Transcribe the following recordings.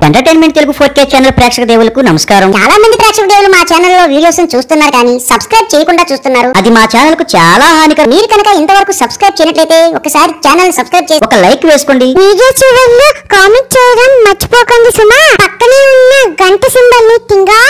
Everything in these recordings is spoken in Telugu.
ఎంటర్టైన్మెంట్ తెలుగు 4K ఛానల్ ప్రేక్షక దేవులకు నమస్కారం. చాలా మంది ప్రేక్షక దేవులు మా ఛానల్ లో వీడియోస్ చూస్తున్నారు కానీ సబ్స్క్రైబ్ చేయకుండా చూస్తున్నారు. అది మా ఛానల్ కు చాలా హానికరం. మీరు కనుక ఇంతవరకు సబ్స్క్రైబ్ చేయనట్లయితే ఒకసారి ఛానల్ సబ్స్క్రైబ్ చేసి ఒక లైక్ వేసుకోండి. వీడియో చివరిలో కామెంట్ చేయడం మర్చిపోకండి సుమా. పక్కనే ఉన్న గంట సింబల్ ని టింగా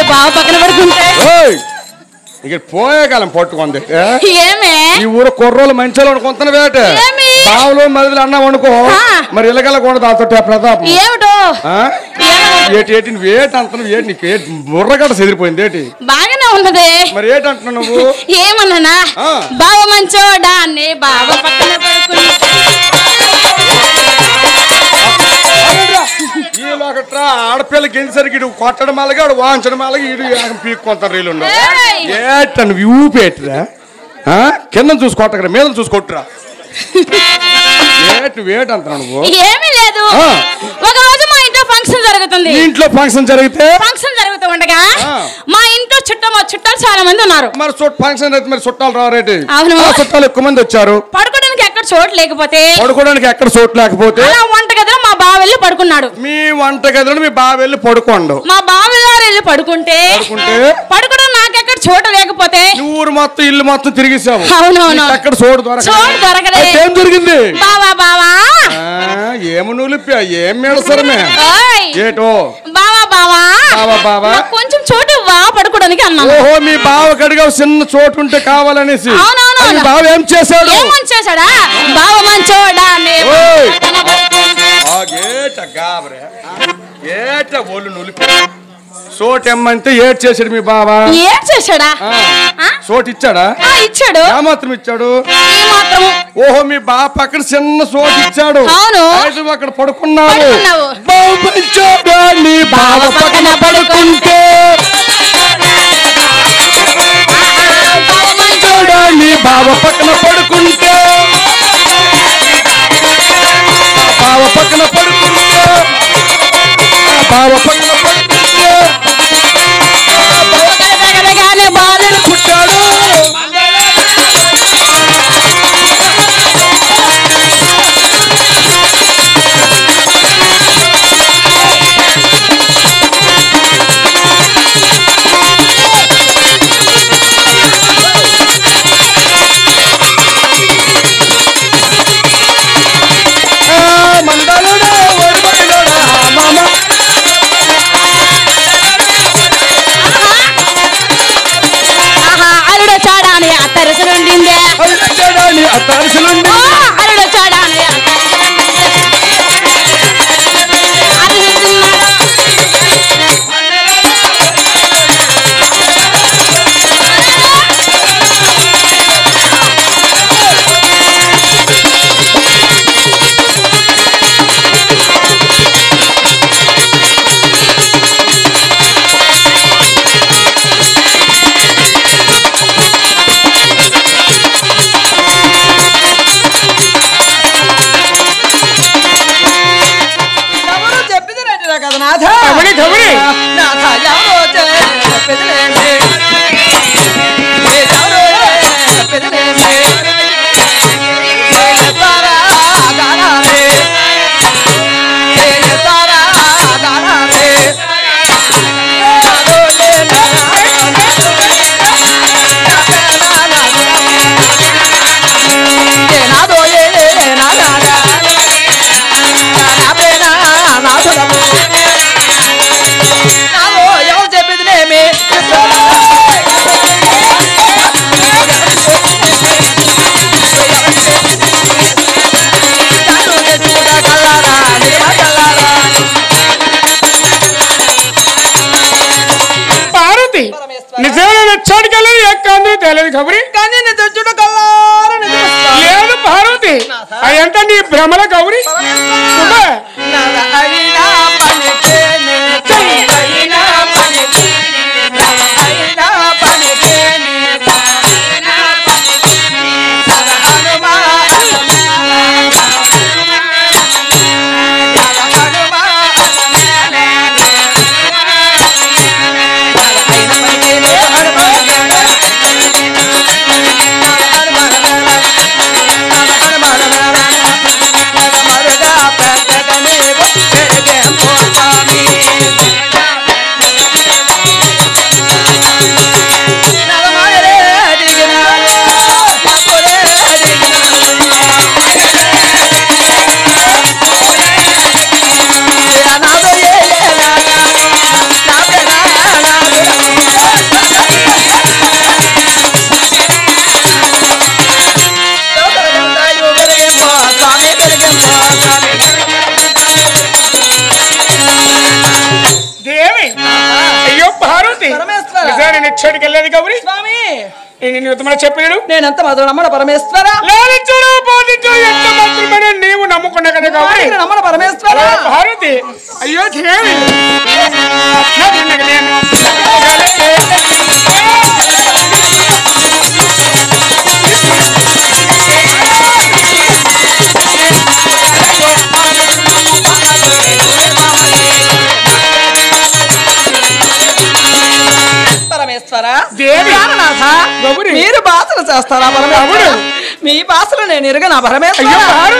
బావ పక్కన పడుకుంటే ఇక పోయే కాలం పట్టుకుంది. ఏమే ఈ ఊరు కుర్రోలు మంచిలో అనుకుంటున్న వేట బావులో మదిలి అన్నం వండుకో. మరి ఇళ్ళగల కూడా దాంతో ప్రతాపం ఏమిటో ఏటి వేటి అంటున్నావు. ఏటి నీకు బుర్రగడ్డ చెదిరిపోయింది. ఏటి బాగానే ఉన్నది. మరి ఏటి అంటున్నావు నువ్వు? ఏమన్నానా బావ మంచోడా అని బావ పక్కన పడుకుని ఆడపిల్లకి ఎంతసరికి ఇడు కొట్టడం అలాగే ఆడు వాంచడం అలాగే ఇడు పీక్కొంటారు. రీలు ఏటను ఊపేట్రా కింద చూసి కొట్టకరా మీద చూసి కొట్టురా. వేట అంటున్నావు నువ్వు? ఏమీ లేదు. ఒక రోజు మా ఇంట్లో ఫంక్షన్ జరుగుతుంది. ఇంట్లో ఫంక్షన్ జరిగితే జరుగుతూ ఉండగా మా ఇంట్లో చుట్టాలు చాలా మంది ఉన్నారు. మరి ఫంక్షన్ అయితే మరి చుట్టాలు రారేటి? అవును, చుట్టాలు ఎక్కువ మంది వచ్చారు. పడుకోవడానికి ఎక్కడ చోటు లేకపోతే వంటగదిలో మా బావ వెళ్ళి పడుకున్నాడు. మీ వంటగదిలో మీ బావ వెళ్ళి పడుకోండు. మా బావగారు వెళ్ళి పడుకుంటే పడుకోవడం నాకెక్కడ చోటు లేకపోతే ఊరు మొత్తం ఇల్లు మొత్తం తిరిగిసావు. అవునవును, అక్కడ చోటు దొరకలేదు. ఏం జరిగింది? బావా ఏమి నులిపా ఏం మేడసరమే ఏటో బావా కొంచెం చోటు పడుకోవడానికి అన్నా. ఓహో మీ బావ కడిగా చిన్న చోటు ఉంటే కావాలనేసి. బావ ఏం చేశాడు? బావ మంచోడా ఒళ్ళు నులిపి సోటు ఎమ్మంటే ఏడ్ చేశాడు మీ బావా. ఏడ్ చేశాడా? సోటు ఇచ్చాడా? ఇచ్చాడు. మాత్రం ఇచ్చాడు. ఓహో మీ బావ పక్కన చిన్న సోటు ఇచ్చాడు. అక్కడ పడుకున్నావు. నీ బావ పక్కన పడుకుంటే నీ బావ పక్కన పడుకుంటే బావ పక్కన పడుకుంటే బావ పక్కన పడుకుంటే బాలుడు పుట్టాడు. అయ్యంత నీ భ్రమల గౌరీ వెళ్ళేది గౌరీ స్వామి చెప్పాడు నేనంత మాత్రం నమ్మన పరమేశ్వర నీవు నమ్ముకున్నా కదా గౌరీ నమ్మన పరమేశ్వర భారతి అయ్యో దేవి మీరు భాషలు చేస్తారా పరమేశ్వర మీ భాషలు నేను ఎరుగనా పరమేశ్వర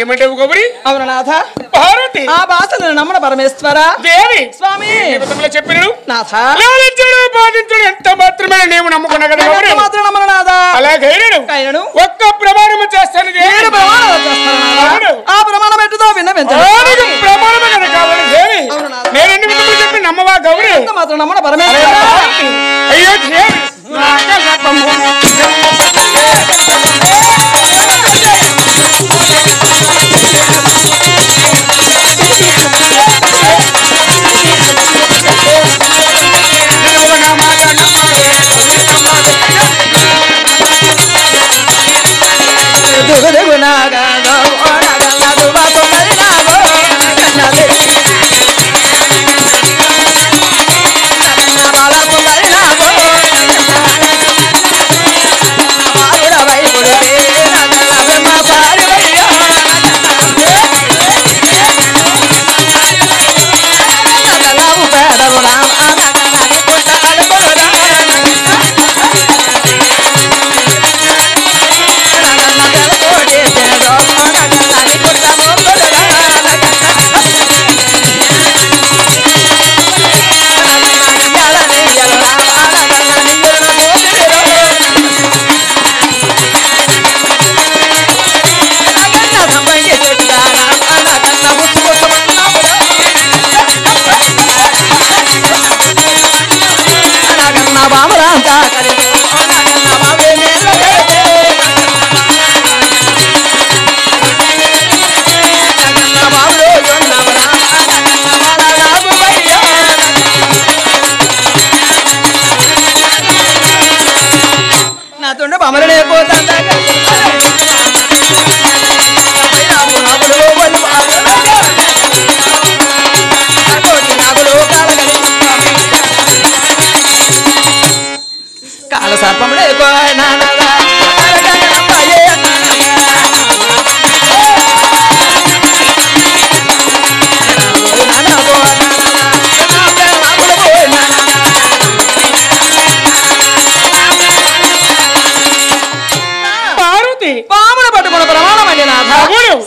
ఏమంటావు గౌరి? అవును నాథ. పార్వతి ఆ భాషలను నమ్మన పరమేశ్వర దేవి స్వామి చెప్పిన నాథ. బాధించడు ఎంత మాత్రమే నీవు నమ్ముకున్నా కదా గౌరి? మాత్రం నమ్మను నాథ. అలాగే ఒక్క ప్రమాణము చేస్తాను దేవి. ఆ ప్రమాణం ఎట్టుదో విన్నవించు. ప్రమాణమే కదా కావాలి దేవి. నేను ఎన్ని విధములు చెప్పి నమ్మవా గౌరి? మాత్రం నమ్మన పరమేశ్వర. అయ్యో దేవి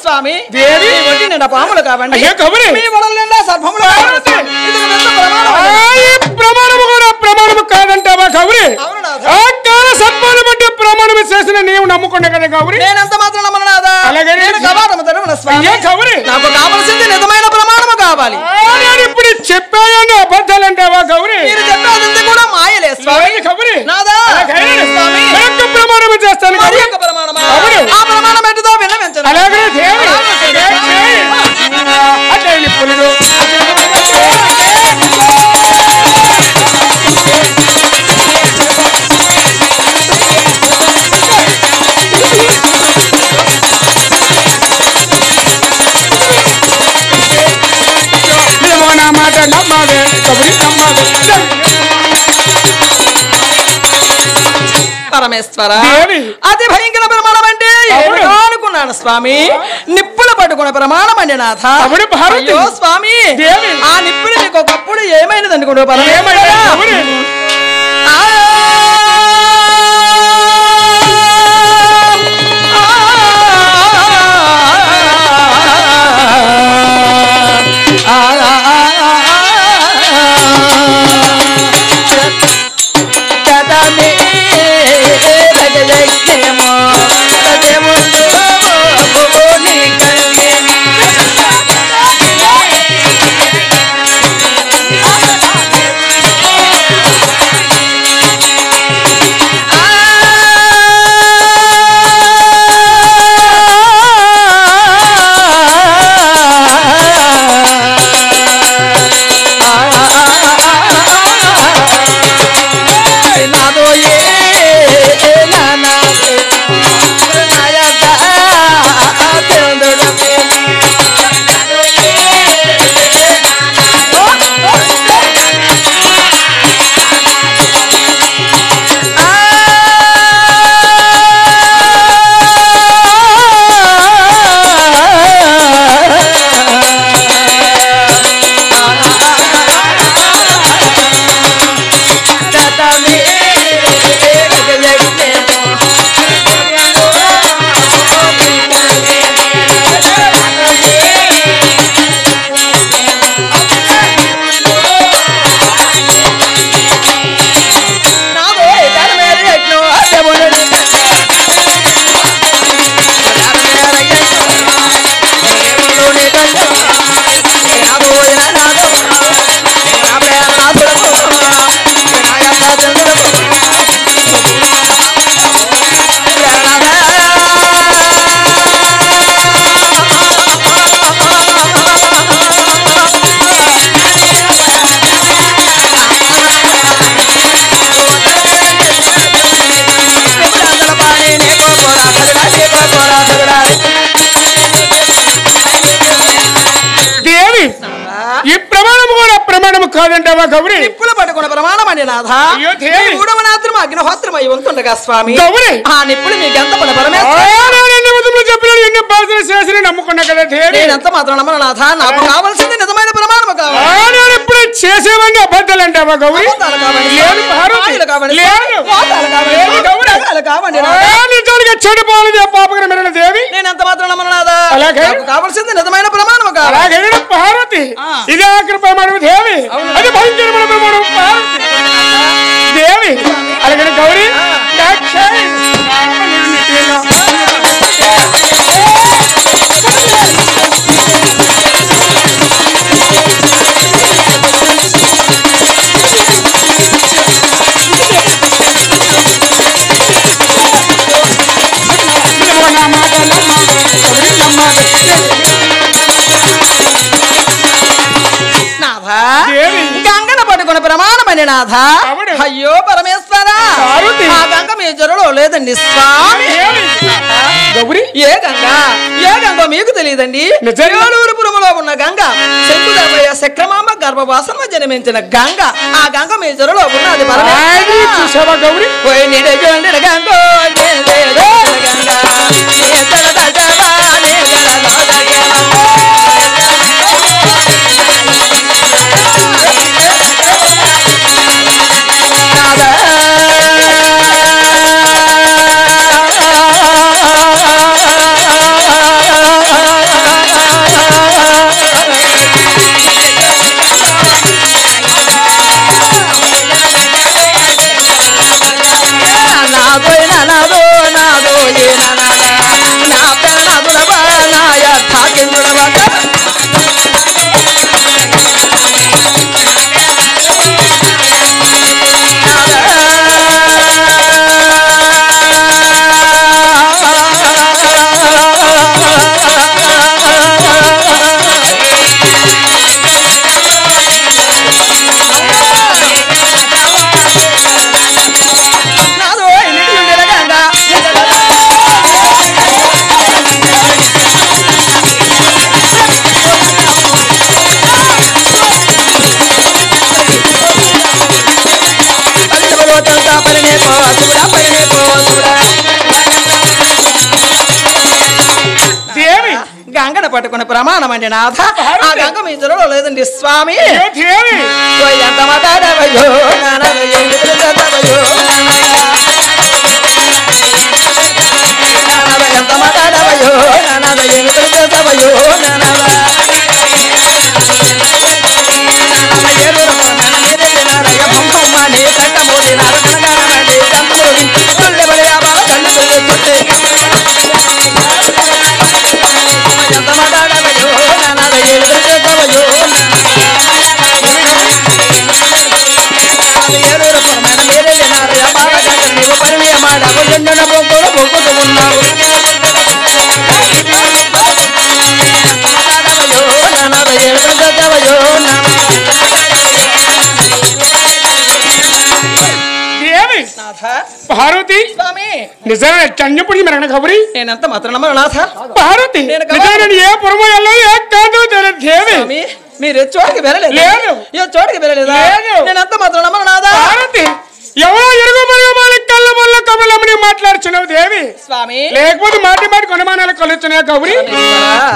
స్వామి దేవి నిండా పాములు కావండి. మీ వడల నిండా సర్పములు కావండి. ప్రమాణము కూడా ప్రమాణము కాదంటావా గౌరి? ఆ కాల సర్పాలు బట్టి ప్రమాణము చేసిన నీవు నమ్ముకున్నా కదా గౌరి? నేనంత మాత్రం నమ్మను నాదా. అలాగే నేను కవాటము తెరవన స్వామి. గౌరి నాకు కావలసింది నిజమైన ప్రమాణము కావాలి. నేను ఇప్పుడు చెప్పాను అబద్ధాలు అంటావా గౌరి? మీరు చెప్పేది కూడా మాయలే స్వామి. గౌరి నాదా స్వామి ప్రమాణము చేస్తాను. ఆ ప్రమాణం ఎట్టుదో విన్నవించను. అలాగే దేవి అదే నిప్పులు మాట నమ్మవే కబురి నమ్మవే పరమేశ్వర. అతి భయంకర ప్రమాణం అంటే అనుకున్నాను స్వామి. నిప్పులు పట్టుకున్న ప్రమాణం అండి నాథ. అయ్యో స్వామి ఆ నిప్పులు మీకు ఒకప్పుడు ఏమైనది అనుకుంటా పరమేశ్వర. అంటావా గౌరీ నిప్పులు పట్టుకున్న ప్రమాణం అండి నాథ అయ్యో దేవి. ఈ మూడవ రాత్రి అగ్నిహోత్రం అయి ఉంటుండగా స్వామి గౌరీ. ఆ నిప్పులు మీకు ఎంత పడ పరమేశ్వర చెప్పిన ఎన్ని బాధలు చేసి నమ్ముకున్నా కదా దేవి నేనెంత మాత్రం నమ్మను నాథ నాకు కావాల్సింది నిజమైన ప్రమాణం కావాలి ఇప్పుడు చేసేవన్నీ అబద్ధాలు అంటావా గౌరీ అబద్ధాలు కావాలి లేదు భారతి. మాయలు కావాలి లేదు. మోసాలు కావాలి లేదు గౌరీ. దగాలు కావాలి నాథ. నిజానికి చెడిపోవాలి పాపకరం మెరిన దేవి నేనెంత మాత్రం నమ్మను నాథ అలాగే. నాకు కావాల్సింది నిజమైన ప్రమాణం కావాలి అలాగే భారతి ఆ. ఇదే ఆఖరి ప్రమాణం దేవి అది భయంకరమైన ప్రమాణం భారతి దేవి అలాగే గౌరీ దేవి. గంగన పట్టుకున్న ప్రమాణమని నాథ అవును. అయ్యో పరమేశ్వర పార్వతి. ఆ గంగ మీ జరులో లేదండి స్వామి దేవి. గౌరీ ఏ గంగ మీకు తెలియదండి నిజంగా? ఏలూరుపురములో ఉన్న గంగ శంకుదేవయ్య చక్రమాంబ గర్భవాసంలో జన్మించిన గంగ ఆ గంగ మీ జరులో ఉన్నది అది పరమేశ్వర చూసావా గౌరీ పోయి నీడే చూడండి గంగో దేవి గంగన పట్టుకున్న ప్రమాణం అండి నాథ ఆ గంగ మీ జరులో లేదండి స్వామి అయ్యో దేవి పోయి ఎంత మాట్లాడవయ్యో నానవయ్యో నిద్రపోతావయ్యో ఎంత మాట్లాడవయ్యో నానవయ్యో నిద్రపోతావయ్యో దేవి పార్వతి స్వామి నిజమే చంద్రపుడి మెరగన గౌరీ నేనెంత మాత్రం నమ్మను నాథ పార్వతి నేను నిజాన్ని ఏ పురమయ్యలో ఏ కాదు తెలియదు దేవి స్వామి మీరు చోటికి వెళ్ళలేదు లేదు. ఏ చోటికి వెళ్ళలేదా లేదు. నేనెంత మాత్రం నమ్మను నాథ పార్వతి ఎవరో ఎరుగు మరుగు వాళ్ళ కళ్ళ వల్ల కమలమ్మని మాట్లాడుచున్నావు దేవి స్వామి లేకపోతే మాటి మాటి కొనమానాలు కలుస్తున్నాయి గౌరీ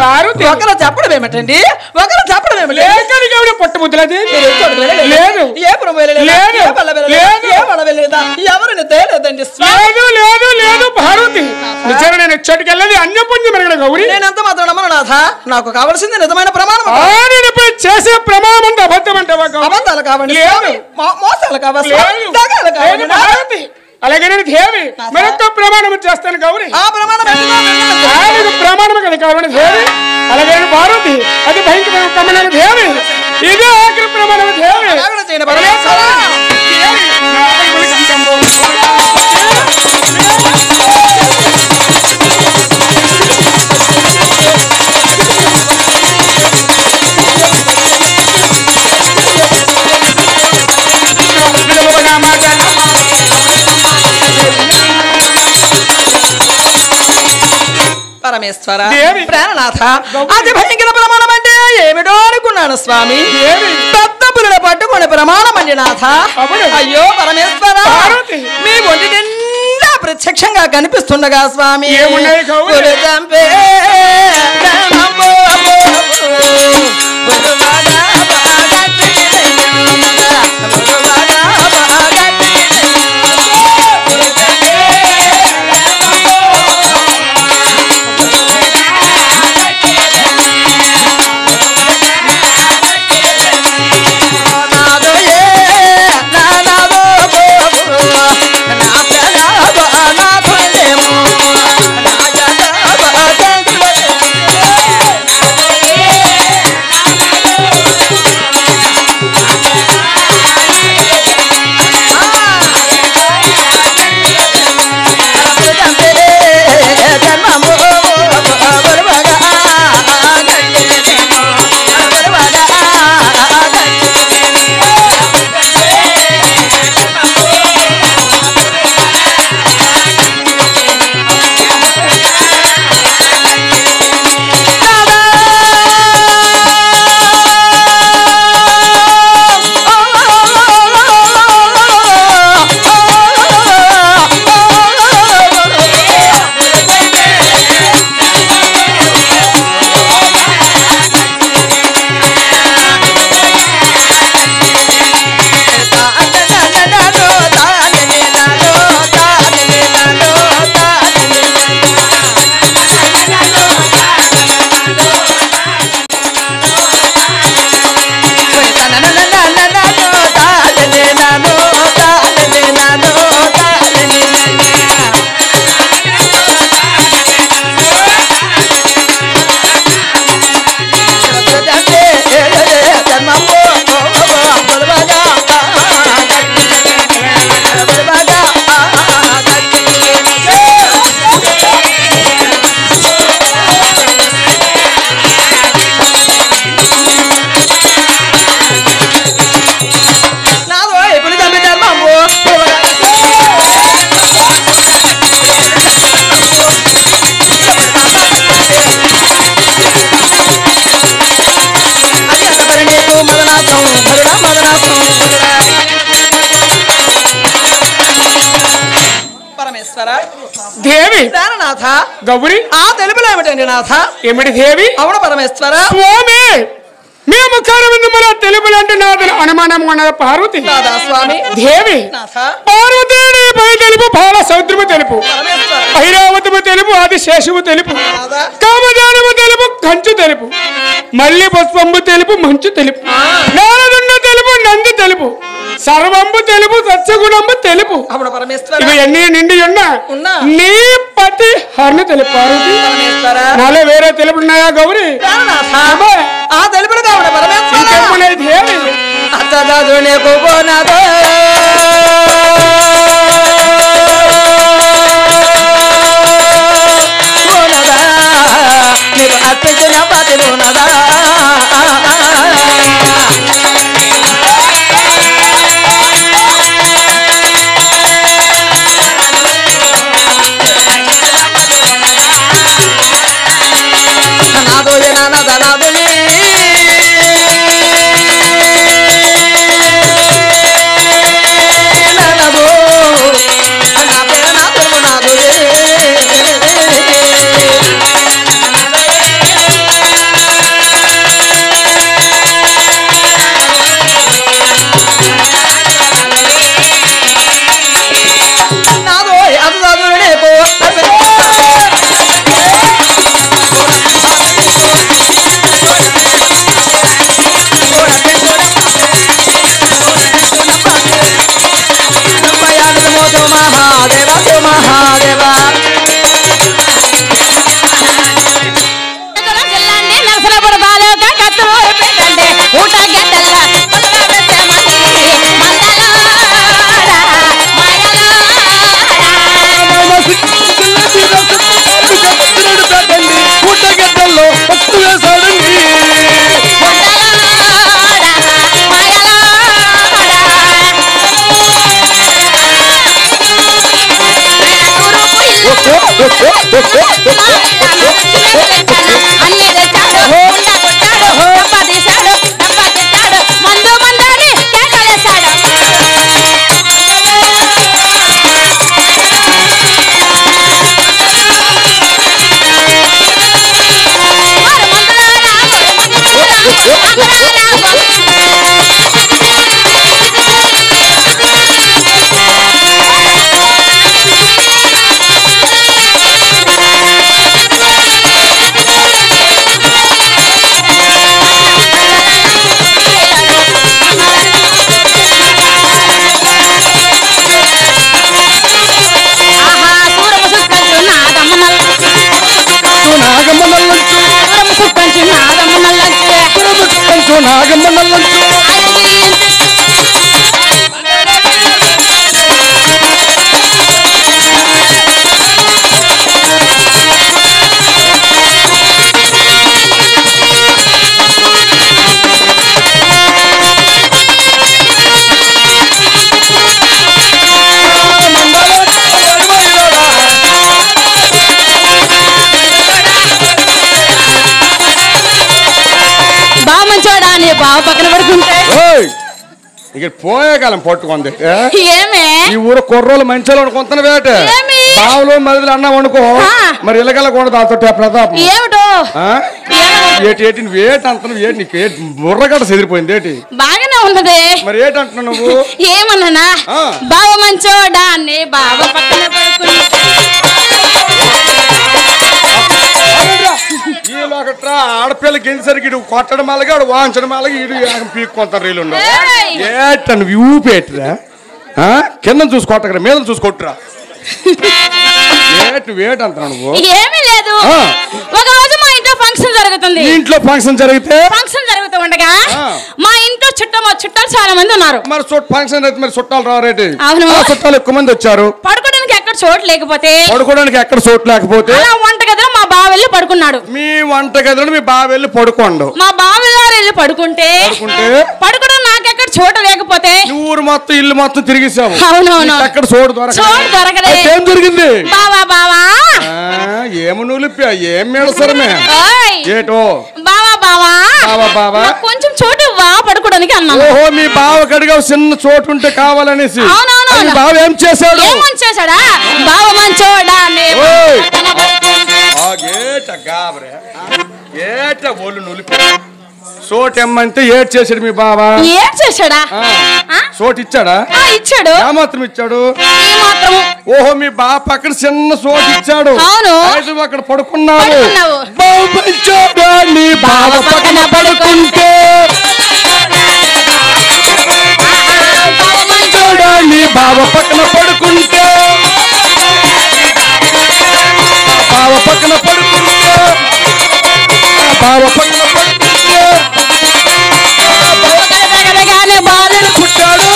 పార్వతి ఒకరు చెప్పడం ఏమిటండి ఒకరు చెప్పడం ఏమిటి లేకని గౌరీ పట్టుబుద్ధులది మీరు ఏ చోటుకి వెళ్ళలేదా? లేదు. ఏ పురం వెళ్ళలేదా? లేదు. ఏ పల్ల వెళ్ళలేదా? లేదు. ఏ పల్ల వెళ్ళలేదా? ఎవరిని తేలేదండి స్వామి లేదు లేదు లేదు పార్వతి నిజంగా నేను ఎచ్చటికి వెళ్ళదు అన్యపుణ్యం మెరగన గౌరీ నేనెంత మాత్రం నమ్మను నాథ నాకు కావాల్సింది నిజమైన ప్రమాణం నేను ఇప్పుడు చేసే ప్రమాణం అంతా అబద్ధం అంటావా గౌరీ అబద్ధాలు కావండి లేదు. స్వామి. మోసాలు కావాలి లేదు. దగాలు కావాలి లేదు పార్వతి అలాగే నేను దేవి మరొక ప్రమాణం చేస్తాను గౌరీ ఆ ప్రమాణం ఏంటో విన్నాను. ఆయనకు ప్రమాణం కదా కావాలి దేవి అలాగే పార్వతి అది భయంకర కమలైన దేవి ఇదే ఆఖరి ప్రమాణం దేవి అలాగనే చేయను పరమేశ్వర. దేవి, నా ఆకలి కంఠంలో. పరమేశ్వర దేవి. ప్రాణనాథ అతి భయంకర ప్రమాణం అంటే ఏమిటో అనుకున్నాను స్వామి దేవి. పెద్ద పులుల పట్టుకొని ప్రమాణం అండి నాథ. అయ్యో పరమేశ్వర, మీ ఒంటి నిండా ప్రత్యక్షంగా కనిపిస్తుండగా స్వామి పులి చంపే దేవి నాథ గౌరి ఆ తెలుపులో ఏమిటండి నాథ? ఏమిటి దేవి? అవును పరమేశ్వర. స్వామి మేము కారమందు మన తెలుపులంటే నాదుల అనుమానం ఉన్న పార్వతి స్వామి. దేవి పార్వతి పై తెలుపు బాల సముద్రము తెలుపు, ఐరావతము తెలుపు, ఆది శేషము తెలుపు, కామజానము తెలుపు, కంచు తెలుపు, మల్లి పుష్పంబు తెలుపు, మంచు తెలుపు, నారదుండు తెలుపు, నంది తెలుపు, సర్వంబు తెలుపు, సత్యగుణంబు తెలుపు. ఇవి ఎన్ని నిండి ఉన్నా నీ పతి హర్ను తెలుపు పార్వతి. నాలో వేరే తెలుపున్నాయా గౌరి? ఆ తెలుపులు కావున పరమేశ్వర మీరు అర్పించిన పతిలోనదా అన్ని తెచ్చాడు, కొట్టాడు, డబ్బా తీశాడు, డబ్బా తెచ్చాడు, మందు మందు నల్లంచు నాగమ్మ నల్లంచు బావ పక్కన పడుకుంటే ఇక్కడ పోయే కాలం పట్టుకుంది ఏమే ఈ ఊరు కుర్రోలు మంచిలో అనుకుంటున్న వేట బావులు మదిలు అన్నా వండుకో మరి ఇళ్ళగలకూడదు దాంతో ప్రతాపం ఏమిటో ఏటి వేటి అంటున్నావు ఏటి నీకు ఏటి బుర్రగడ్డ చెదిరిపోయింది ఏటి బాగానే ఉన్నది మరి ఏటి అంటున్నావు నువ్వు ఏమన్నా బావ మంచోడా అని బావ పక్కన పడుకుని ఈలోకట్రా ఆడపిల్ల గెలిసరికి ఇడు కొట్టడం అలాగే ఆడు వాంచడం అలాగే ఇడు పీక్కొంటారు రీలు ఏటను ఊపేట్రా కింద చూసి కొట్టకరా మీద చూసి కొట్టురా వేట అంటున్నా నువ్వు ఏమీ లేదు ఒక రోజు మా ఇంట్లో ఫంక్షన్ జరుగుతుంది ఇంట్లో ఫంక్షన్ జరిగితే ఫంక్షన్ జరుగుతూ ఉండగా మా ఇంట్లో చుట్టాలు చాలా మంది ఉన్నారు మరి ఫంక్షన్ అయితే మరి చుట్టాలు రారేటి అవును చుట్టాలు ఎక్కువ మంది వచ్చారు పడుకోవడానికి ఎక్కడ చోటు లేకపోతే అలా వంటగదిలో మా బావ వెళ్ళి పడుకున్నాడు మీ వంటగదిలో మీ బావ వెళ్ళి పడుకోండు మా బావగారు వెళ్ళి పడుకుంటే పడుకోవడం నాకెక్కడ చోటు లేకపోతే ఊరు మొత్తం ఇల్లు మొత్తం తిరిగిసావు అవునవును అక్కడ చోటు దొరకలేదు ఏం జరిగింది బావా ఏమి నులిపా ఏం మేడసరమే ఏటో బావా కొంచెం చోటు పడుకోవడానికి అన్నాను ఓహో మీ బావ కడిగా చిన్న చోటు ఉంటే కావాలనేసి బావ ఏం చేశాడు బావ మంచోడా ఒళ్ళు నులిపి చోటు ఎమ్మంటే ఏడ్ చేశాడు మీ బావ ఏడ్ చేశాడా చోటు ఇచ్చాడా ఇచ్చాడు మాత్రం ఇచ్చాడు ఓహో మీ బావ పక్కన చిన్న చోటు ఇచ్చాడు అక్కడ పడుకున్నావు బావ పక్కన పడుకుంటే బావ పక్కన పడుకుంటే బావ పక్కన పడుకుంటే బావ పక్కన పడుకుంటే బాధలు పుట్టాడు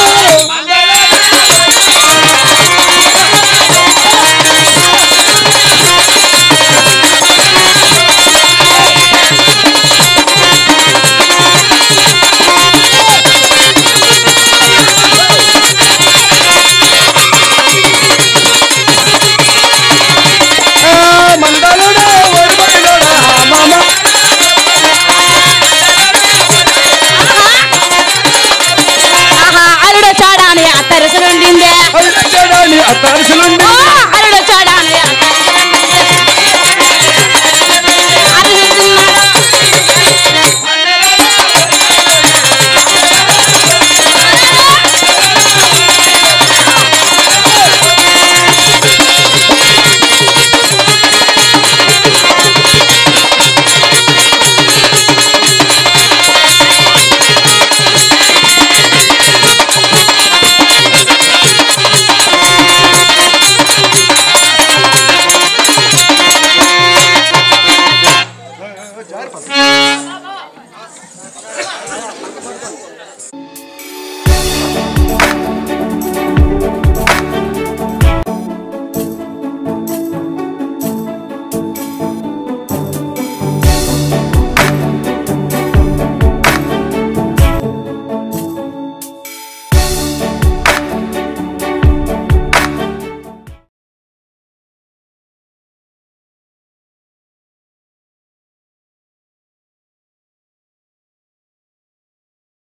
అత్తరసలుండి